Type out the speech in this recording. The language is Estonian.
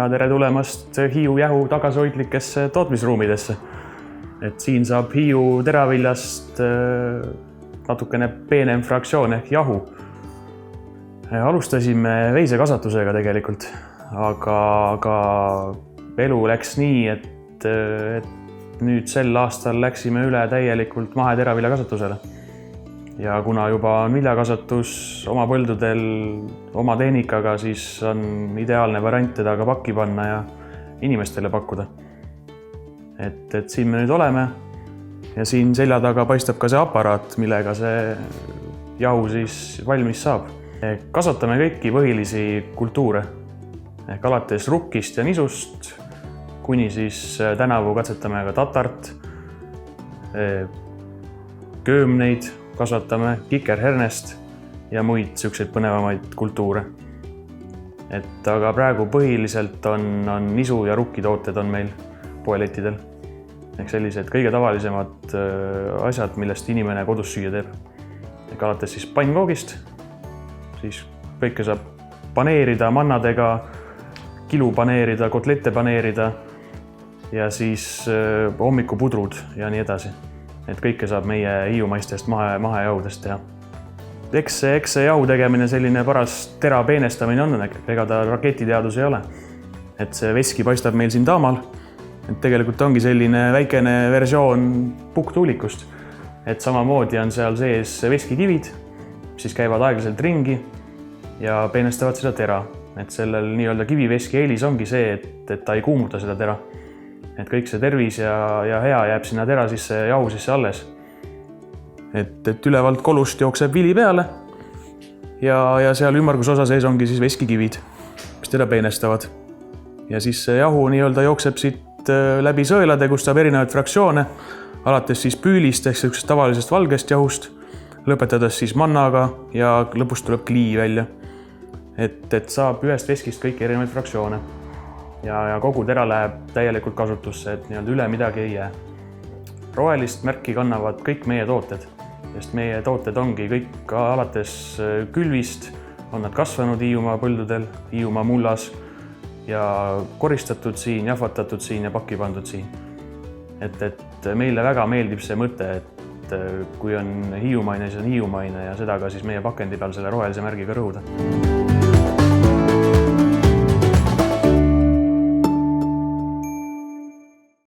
ja tere tulemast Hiiu Jahu tagasihoidlikesse tootmisruumidesse. Et siin saab Hiiu teraviljast natukene peenem fraktsioon ehk jahu. Alustasime veisekasvatusega tegelikult, aga elu läks nii, et nüüd sel aastal läksime üle täielikult maheteraviljakasvatusele. Ja kuna juba on viljakasvatus oma põldudel oma tehnikaga, siis on ideaalne variant teda ka pakki panna ja inimestele pakkuda. Et siin me nüüd oleme ja siin selja taga paistab ka see aparaat, millega see jahu siis valmis saab. Kasvatame kõiki põhilisi kultuure, ehk alates rukkist ja nisust, kuni siis tänavu katsetame ka tatart, köömneid kasvatame, kikerhernest ja muid selliseid põnevamaid kultuure. Aga praegu põhiliselt on nisu ja rukkitooted on meil poelettidel. Ehk sellised kõige tavalisemad asjad, millest inimene kodus süüa teeb. Ehk alates siis pannkoogist, siis kõike saab paneerida mannadega, kilu paneerida, kotlette paneerida ja siis hommikupudrud ja nii edasi. Et kõike saab meie hiiumaistest mahejahudest teha. Eks see jahu tegemine selline paras tera peenestamine on, ega ta raketiteadus ei ole. Et see veski paistab meil siin taamal. Et tegelikult ongi selline väikene versioon pukktuulikust. Et samamoodi on seal sees veskikivid, siis käivad aeglaselt ringi ja peenestavad seda tera. Et sellel nii-öelda kiviveski eelis ongi see, et ta ei kuumuta seda tera. Et kõik see tervis ja hea jääb sinna tera sisse ja jahu sisse alles. Et ülevalt kolust jookseb vili peale ja seal ümmargus osa sees ongi siis veskikivid, mis teda peenestavad. Ja siis see jahu nii-öelda jookseb siit läbi sõelade, kus saab erinevaid fraktsioone, alates siis püülist ehk sellisest tavalisest valgest jahust, lõpetades siis mannaga ja lõpus tuleb klii välja. Et saab ühest veskist kõik erinevaid fraktsioone. Ja kogu tera läheb täielikult kasutusse, et nii-öelda üle midagi ei jää. Rohelist märki kannavad kõik meie tooted, sest meie tooted ongi kõik alates külvist, on nad kasvanud Hiiumaa põldudel, Hiiumaa mullas ja koristatud siin, jahvatatud siin ja pakki pandud siin. Et meile väga meeldib see mõte, et kui on hiiumaine, siis on hiiumaine ja seda ka siis meie pakendi peal selle rohelise märgiga rõhuda.